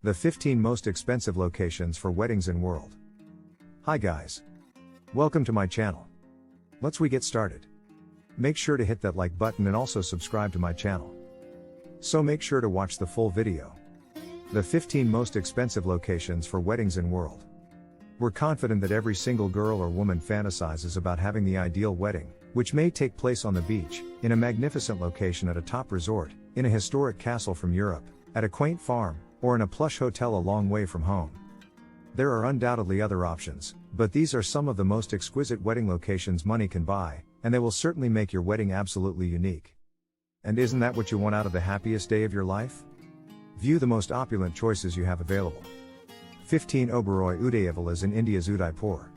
The 15 most expensive locations for weddings in world. Hi guys. Welcome to my channel. Let's get started. Make sure to hit that like button and also subscribe to my channel. So make sure to watch the full video. The 15 most expensive locations for weddings in world. We're confident that every single girl or woman fantasizes about having the ideal wedding, which may take place on the beach, in a magnificent location at a top resort, in a historic castle from Europe, at a quaint farm, or in a plush hotel a long way from home. There are undoubtedly other options, but these are some of the most exquisite wedding locations money can buy, and they will certainly make your wedding absolutely unique. And isn't that what you want out of the happiest day of your life? View the most opulent choices you have available. 15 Oberoi Udayavilas in India's Udaipur.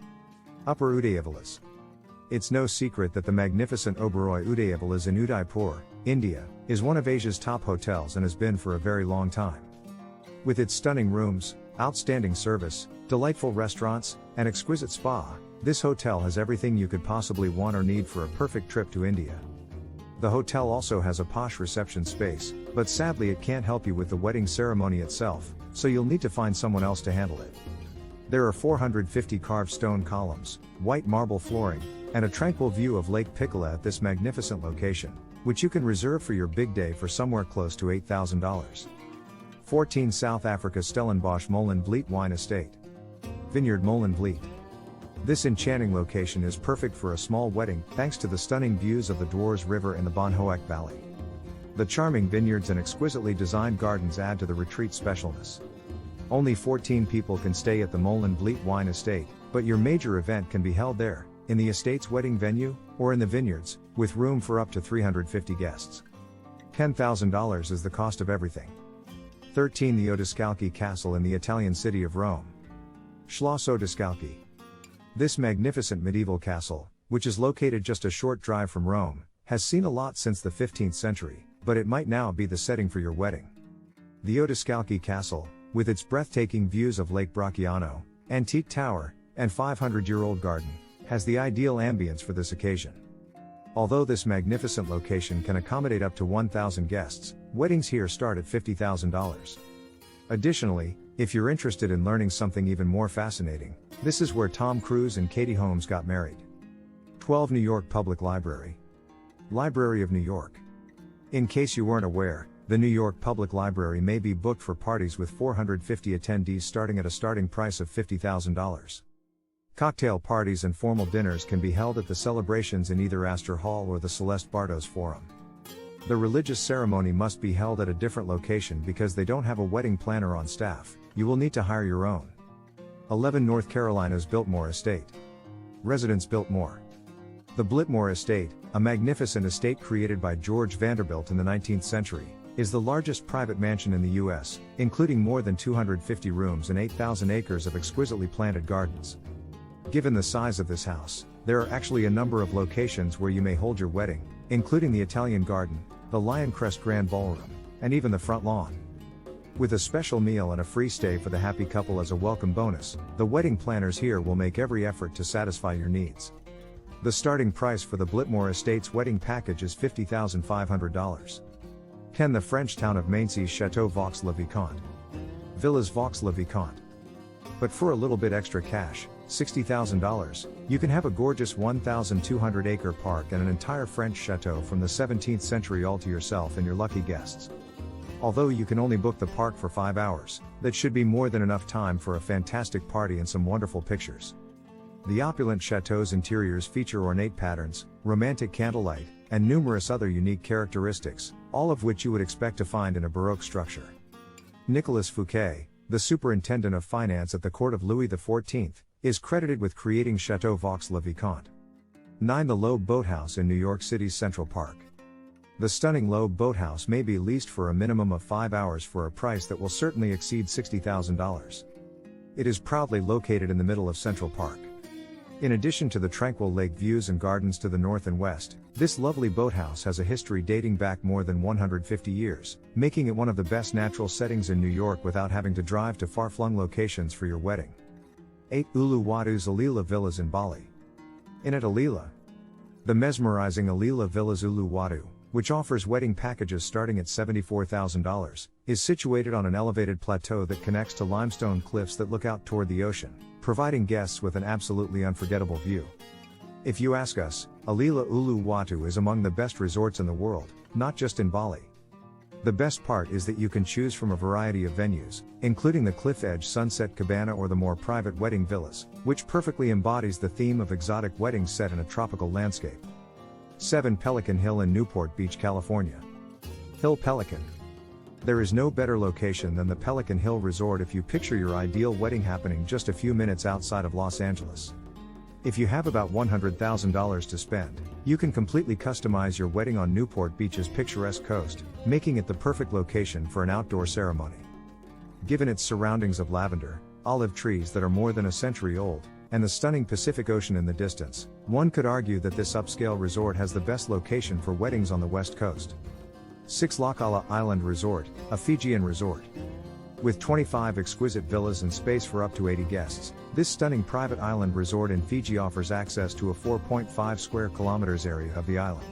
Upper Udayavilas. It's no secret that the magnificent Oberoi Udayavilas in Udaipur, India, is one of Asia's top hotels and has been for a very long time. With its stunning rooms, outstanding service, delightful restaurants, and exquisite spa, this hotel has everything you could possibly want or need for a perfect trip to India. The hotel also has a posh reception space, but sadly it can't help you with the wedding ceremony itself, so you'll need to find someone else to handle it. There are 450 carved stone columns, white marble flooring, and a tranquil view of Lake Piccola at this magnificent location, which you can reserve for your big day for somewhere close to $8,000. 14 South Africa Stellenbosch Molenvliet Wine Estate. Vineyard Molenvliet. This enchanting location is perfect for a small wedding thanks to the stunning views of the Dwars River and the Bonhoek Valley. The charming vineyards and exquisitely designed gardens add to the retreat specialness. Only 14 people can stay at the Molenvliet Wine Estate, but your major event can be held there, in the estate's wedding venue, or in the vineyards, with room for up to 350 guests. $10,000 is the cost of everything. 13 The Odescalchi Castle in the Italian city of Rome. Schloss Odescalchi. This magnificent medieval castle, which is located just a short drive from Rome, has seen a lot since the 15th century, but it might now be the setting for your wedding. The Odescalchi Castle, with its breathtaking views of Lake Bracciano, antique tower, and 500-year-old garden, has the ideal ambience for this occasion. Although this magnificent location can accommodate up to 1,000 guests, weddings here start at $50,000. Additionally, if you're interested in learning something even more fascinating, this is where Tom Cruise and Katie Holmes got married. 12 New York Public Library. Library of New York. In case you weren't aware, the New York Public Library may be booked for parties with 450 attendees starting at a starting price of $50,000. Cocktail parties and formal dinners can be held at the celebrations in either Astor Hall or the Celeste Bartos Forum. The religious ceremony must be held at a different location because they don't have a wedding planner on staff. You will need to hire your own. 11 North Carolina's Biltmore Estate. Residence Biltmore. The Biltmore Estate, a magnificent estate created by George Vanderbilt in the 19th century, is the largest private mansion in the U.S., including more than 250 rooms and 8,000 acres of exquisitely planted gardens. Given the size of this house, there are actually a number of locations where you may hold your wedding, including the Italian Garden, the Lioncrest Grand Ballroom, and even the front lawn. With a special meal and a free stay for the happy couple as a welcome bonus, the wedding planners here will make every effort to satisfy your needs. The starting price for the Biltmore Estate's wedding package is $50,500. 10 The French town of Maincy's Chateau Vaux-le-Vicomte. Villas Vaux-le-Vicomte. But for a little bit extra cash, $60,000, you can have a gorgeous 1,200-acre park and an entire French chateau from the 17th century all to yourself and your lucky guests. Although you can only book the park for 5 hours, that should be more than enough time for a fantastic party and some wonderful pictures. The opulent chateau's interiors feature ornate patterns, romantic candlelight, and numerous other unique characteristics, all of which you would expect to find in a Baroque structure. Nicolas Fouquet, the superintendent of finance at the court of Louis XIV, is credited with creating Chateau Vaux-le-Vicomte. 9 The Loeb Boathouse in New York City's Central Park. The stunning Loeb Boathouse may be leased for a minimum of 5 hours for a price that will certainly exceed $60,000. It is proudly located in the middle of Central Park. In addition to the tranquil lake views and gardens to the north and west, this lovely boathouse has a history dating back more than 150 years, making it one of the best natural settings in New York without having to drive to far-flung locations for your wedding. 8 Uluwadu's Alila Villas in Bali. In at Alila. The mesmerizing Alila Villas Uluwatu, which offers wedding packages starting at $74,000, is situated on an elevated plateau that connects to limestone cliffs that look out toward the ocean, providing guests with an absolutely unforgettable view. If you ask us, Alila Uluwatu is among the best resorts in the world, not just in Bali. The best part is that you can choose from a variety of venues, including the Cliff Edge Sunset Cabana or the more private wedding villas, which perfectly embodies the theme of exotic weddings set in a tropical landscape. 7 Pelican Hill in Newport Beach, California. Hill Pelican. There is no better location than the Pelican Hill Resort if you picture your ideal wedding happening just a few minutes outside of Los Angeles. If you have about $100,000 to spend, you can completely customize your wedding on Newport Beach's picturesque coast, making it the perfect location for an outdoor ceremony. Given its surroundings of lavender, olive trees that are more than a century old, and the stunning Pacific Ocean in the distance, one could argue that this upscale resort has the best location for weddings on the west coast. 6 Lakala Island Resort, a Fijian resort. With 25 exquisite villas and space for up to 80 guests, this stunning private island resort in Fiji offers access to a 4.5 square kilometers area of the island.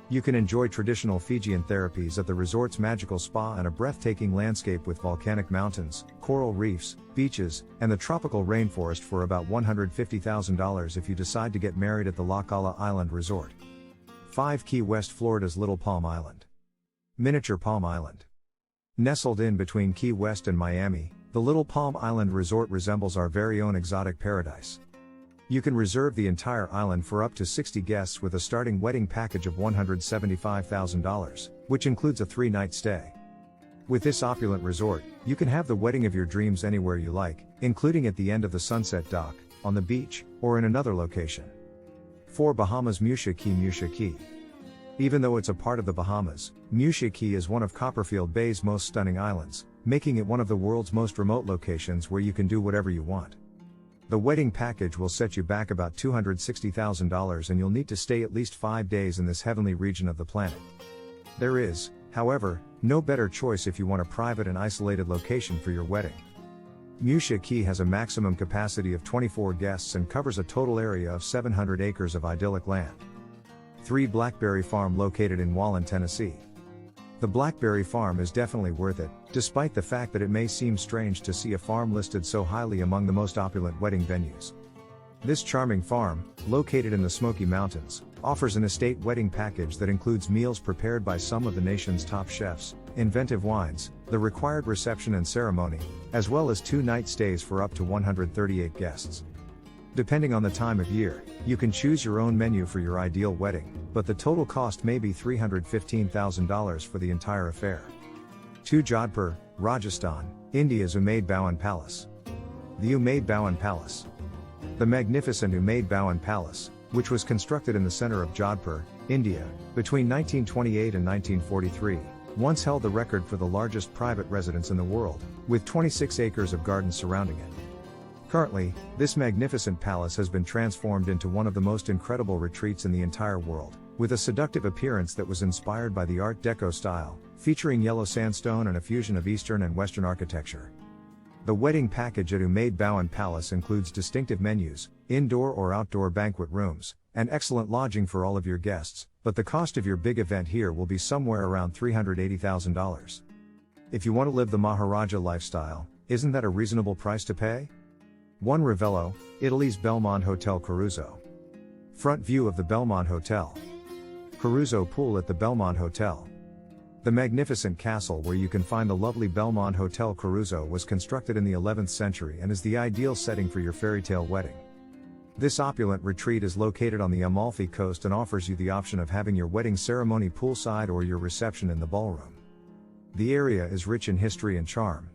You can enjoy traditional Fijian therapies at the resort's magical spa and a breathtaking landscape with volcanic mountains, coral reefs, beaches, and the tropical rainforest for about $150,000 if you decide to get married at the Lakala Island Resort. 5 Key West, Florida's Little Palm Island. Miniature Palm Island. Nestled in between Key West and Miami, the Little Palm Island Resort resembles our very own exotic paradise. You can reserve the entire island for up to 60 guests with a starting wedding package of $175,000, which includes a 3-night stay. With this opulent resort, you can have the wedding of your dreams anywhere you like, including at the end of the Sunset Dock, on the beach, or in another location. 4 Bahamas Musha Key. Musha Key. Even though it's a part of the Bahamas, Musha Key is one of Copperfield Bay's most stunning islands, making it one of the world's most remote locations where you can do whatever you want. The wedding package will set you back about $260,000 and you'll need to stay at least 5 days in this heavenly region of the planet. There is, however, no better choice if you want a private and isolated location for your wedding. Musha Key has a maximum capacity of 24 guests and covers a total area of 700 acres of idyllic land. 3 Blackberry Farm, located in Wallen, Tennessee. The Blackberry Farm is definitely worth it, despite the fact that it may seem strange to see a farm listed so highly among the most opulent wedding venues. This charming farm, located in the Smoky Mountains, offers an estate wedding package that includes meals prepared by some of the nation's top chefs, inventive wines, the required reception and ceremony, as well as 2-night stays for up to 138 guests. Depending on the time of year, you can choose your own menu for your ideal wedding, but the total cost may be $315,000 for the entire affair. 2 Jodhpur, Rajasthan, India's Umaid Bhawan Palace. The Umaid Bhawan Palace. The magnificent Umaid Bhawan Palace, which was constructed in the center of Jodhpur, India, between 1928 and 1943, once held the record for the largest private residence in the world, with 26 acres of gardens surrounding it. Currently, this magnificent palace has been transformed into one of the most incredible retreats in the entire world, with a seductive appearance that was inspired by the Art Deco style, featuring yellow sandstone and a fusion of Eastern and Western architecture. The wedding package at Umaid Bhawan Palace includes distinctive menus, indoor or outdoor banquet rooms, and excellent lodging for all of your guests, but the cost of your big event here will be somewhere around $380,000. If you want to live the Maharaja lifestyle, isn't that a reasonable price to pay? 1 Ravello, Italy's Belmont Hotel Caruzzo. Front view of the Belmont Hotel. Caruzzo Pool at the Belmont Hotel. The magnificent castle where you can find the lovely Belmont Hotel Caruzzo was constructed in the 11th century and is the ideal setting for your fairy tale wedding. This opulent retreat is located on the Amalfi Coast and offers you the option of having your wedding ceremony poolside or your reception in the ballroom. The area is rich in history and charm.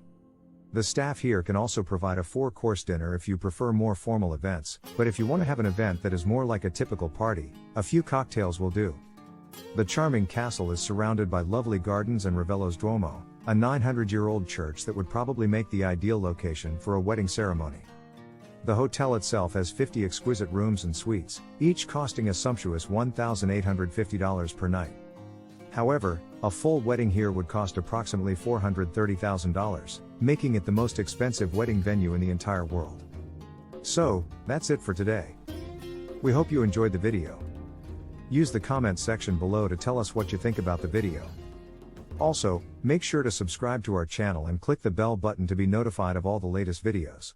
The staff here can also provide a 4-course dinner if you prefer more formal events, but if you want to have an event that is more like a typical party, a few cocktails will do. The charming castle is surrounded by lovely gardens and Ravello's Duomo, a 900-year-old church that would probably make the ideal location for a wedding ceremony. The hotel itself has 50 exquisite rooms and suites, each costing a sumptuous $1,850 per night. However, a full wedding here would cost approximately $430,000, making it the most expensive wedding venue in the entire world. So, that's it for today. We hope you enjoyed the video. Use the comment section below to tell us what you think about the video. Also, make sure to subscribe to our channel and click the bell button to be notified of all the latest videos.